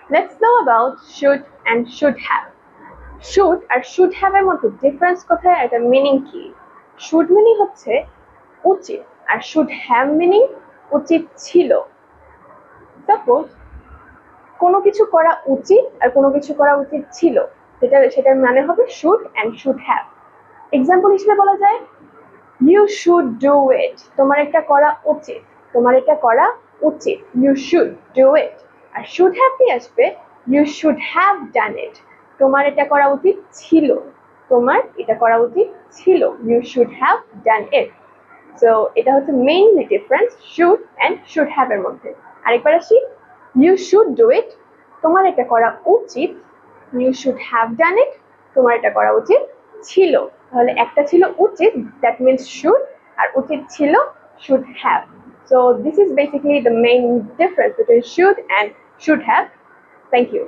Let's know about should and should have. Should R should have এর মধ্যে difference কোথায়, এটা মিনিং কি? should মিনিং হচ্ছে উচিত আর should have মিনিং উচিত ছিল। সাপোজ কোনো কিছু করা উচিত আর কোনো কিছু করা উচিত ছিল, সেটার মানে হবে should and should have। Example হিসেবে বলা যায় you should do it, তোমার এটা করা উচিত, তোমার এটা করা উচিত, you should do it। R should have কি আসবে, you should have done it, তোমার এটা করা উচিত ছিল, তোমার এটা করা উচিত ছিল, you should have done it। So এটা হচ্ছে mainly difference should and should have এর মধ্যে। আরেকবার আসি, you should do it, তোমার এটা করা উচিত, you should have done it, তোমার এটা করা উচিত ছিল। তাহলে একটা ছিল উচিত, that means should, আর উচিত ছিল should have। So this is basically the main difference between should and should have. Thank you.